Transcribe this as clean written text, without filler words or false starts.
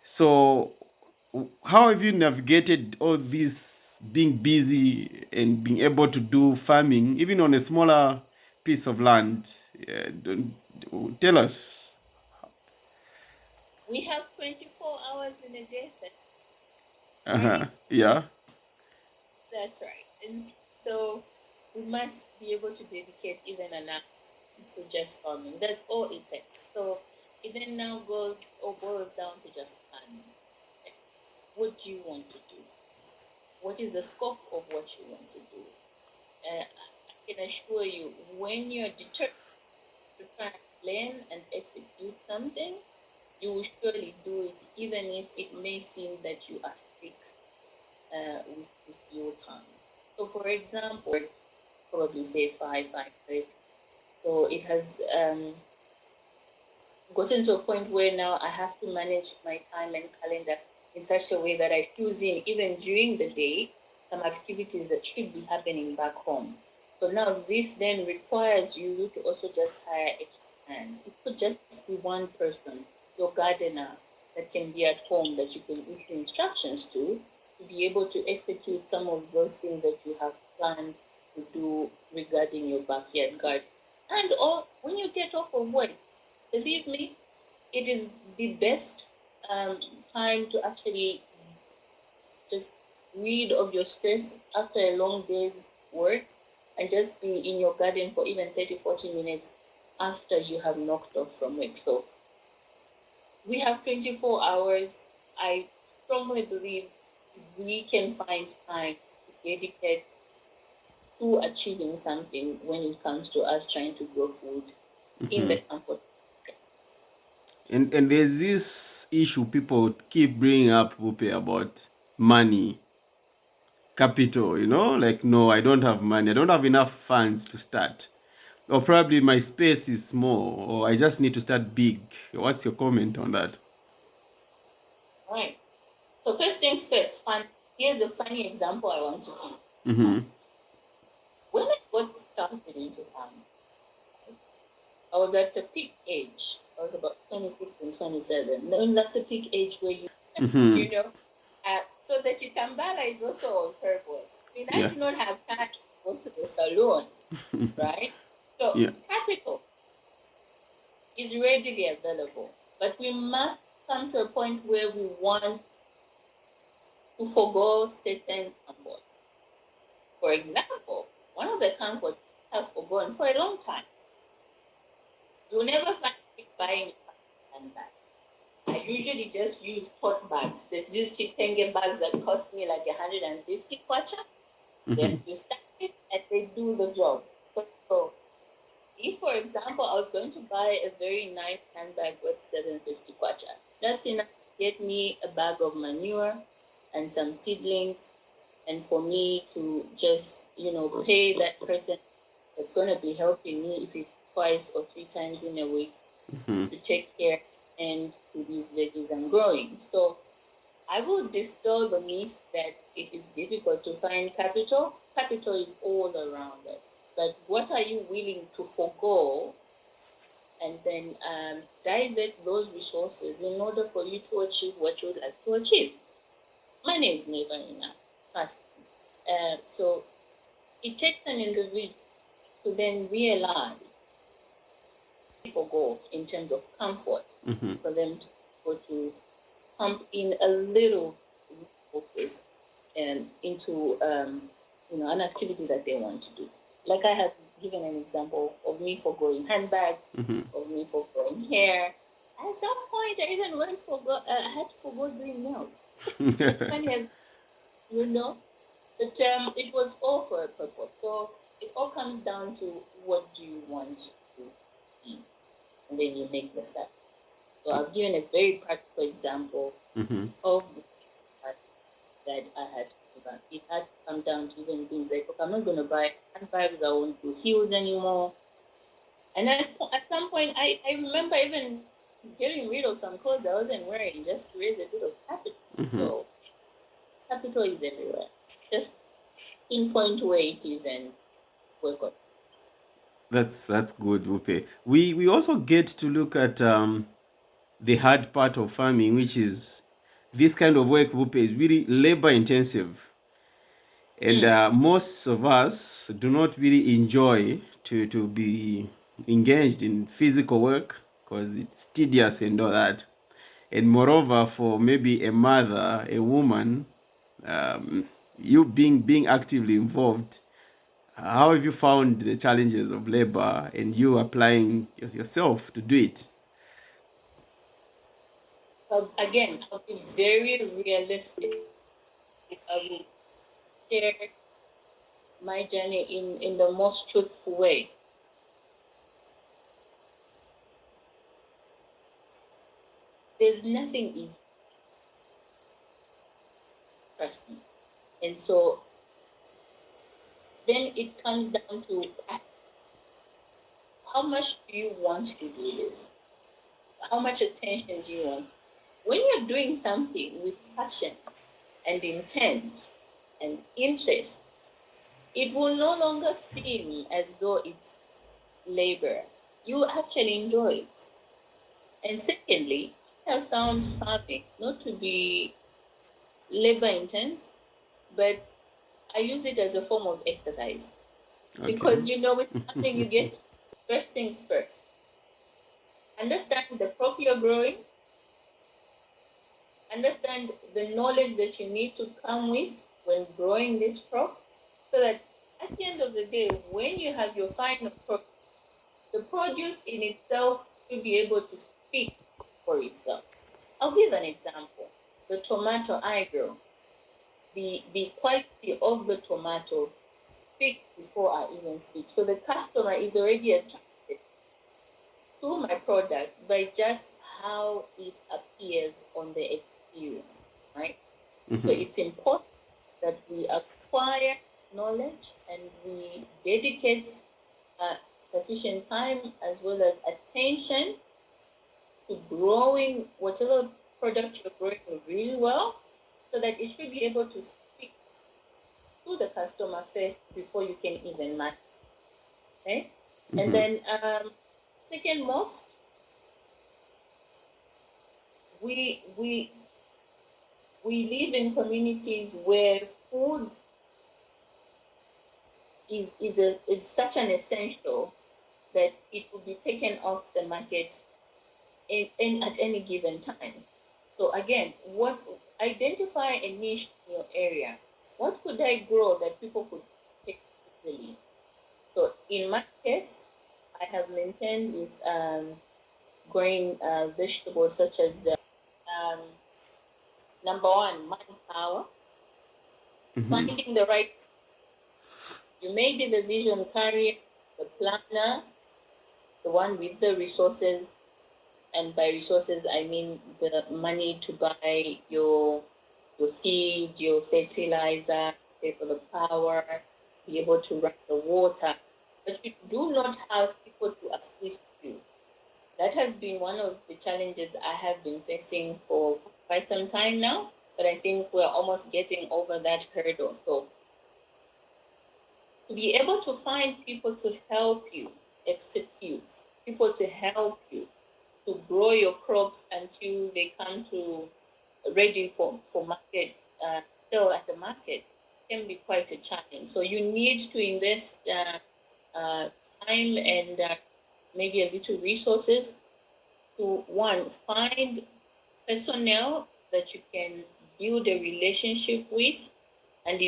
So, how have you navigated all this being busy and being able to do farming, even on a smaller piece of land? Tell us. We have 24 hours in a day, Uh-huh. right? Yeah. That's right. And so we must be able to dedicate even an hour to just farming. That's all it takes. So it then now goes or boils down to just planning. Like, what do you want to do? What is the scope of what you want to do? I can assure you, when you're determined to try and plan and execute something, you will surely do it, even if it may seem that you are fixed with your time. So, for example, probably say 5:30. So it has gotten to a point where now I have to manage my time and calendar in such a way that I fuse in, even during the day, some activities that should be happening back home. So now this then requires you to also just hire extra hands. It could just be one person, your gardener, that can be at home that you can issue instructions to be able to execute some of those things that you have planned to do regarding your backyard garden. And or when you get off of work, believe me, it is the best um, time to actually just rid of your stress after a long day's work and just be in your garden for even 30, 40 minutes after you have knocked off from work. So we have 24 hours. I strongly believe we can find time to dedicate to achieving something when it comes to us trying to grow food in Mm-hmm. the comfort. And there's this issue people keep bringing up, Bupe, about money, capital. Like, no, I don't have money. I don't have enough funds to start. Or probably my space is small, or I just need to start big. What's your comment on that? All right. So first things first, here's a funny example I want to give. Mm-hmm. When I got started into farming, I was at a peak age. I was about 26 and 27. Then that's a peak age where Mm-hmm. you know, so that you can is also on purpose. I mean, I Yeah. do not have time to go to the salon, right? So Yeah. capital is readily available, but we must come to a point where we want to forego certain comforts. For example, one of the comforts I have forgone for a long time. You'll never find me buying a handbag. I usually just use tote bags. There's these chitenge bags that cost me like 150 kwacha. They're Mm-hmm. still standing and they do the job. So if, for example, I was going to buy a very nice handbag worth 750 kwacha, that's enough to get me a bag of manure and some seedlings, and for me to just, pay that person that's going to be helping me if it's twice or three times in a week Mm-hmm. to take care and to these veggies I'm growing. So I will dispel the myth that it is difficult to find capital. Capital is all around us. But what are you willing to forego and then divert those resources in order for you to achieve what you would like to achieve? Money is never enough. Trust me. So it takes an individual to then realize forgo in terms of comfort Mm-hmm. for them to go to pump in a little focus and into an activity that they want to do. Like I have given an example of me forgoing handbags, Mm-hmm. of me forgoing hair. At some point, I even I had to forgo doing nails. As funny as you know, but it was all for a purpose. So it all comes down to what do you want to be, and then you make the step. So I've given a very practical example Mm-hmm. of the impact that I had to give up. It had to come down to even things like, okay, I'm not going to buy handbags, I won't do heels anymore. And then at some point, I remember even getting rid of some clothes I wasn't wearing just to raise a bit of capital. Mm-hmm. So capital is everywhere. Just pinpoint where it is and work on it. That's good, Bupe. We also get to look at the hard part of farming, which is this kind of work, Bupe, is really labor intensive. And most of us do not really enjoy to be engaged in physical work because it's tedious and all that. And moreover, for maybe a mother, a woman, you being actively involved, how have you found the challenges of labor and you applying yourself to do it? Again, I'll be very realistic. I will share my journey in the most truthful way. There's nothing easy, trust me. And so then it comes down to how much do you want to do this? How much attention do you want? When you're doing something with passion and intent and interest, it will no longer seem as though it's labor. You actually enjoy it. And secondly, I have found farming not to be labor intense, but I use it as a form of exercise. Okay. Because with farming you get first things first. Understand the crop you're growing, understand the knowledge that you need to come with when growing this crop, so that at the end of the day, when you have your final crop, the produce in itself should be able to speak for itself. I'll give an example. The tomato I grow, the quality of the tomato speaks before I even speak. So the customer is already attracted to my product by just how it appears on the exterior, right? So it's important that we acquire knowledge and we dedicate sufficient time as well as attention to growing whatever product you're growing really well, so that it should be able to speak to the customer first before you can even market. Okay? And then second most, we live in communities where food is such an essential that it will be taken off the market in at any given time. So again, what identify a niche in your area? What could I grow that people could take easily? So in my case, I have maintained with growing vegetables such as number one, manpower, finding the right. You may be the vision carrier, the planner, the one with the resources, and by resources I mean the money to buy your seed, your fertilizer, pay for the power, be able to run the water, but you do not have people to assist you. That has been one of the challenges I have been facing for quite some time now, but I think we're almost getting over that hurdle. So to be able to find people to help you execute, people to help you to grow your crops until they come to ready for market, sell at the market, can be quite a challenge. So you need to invest time and maybe a little resources to one, find personnel that you can build a relationship with, and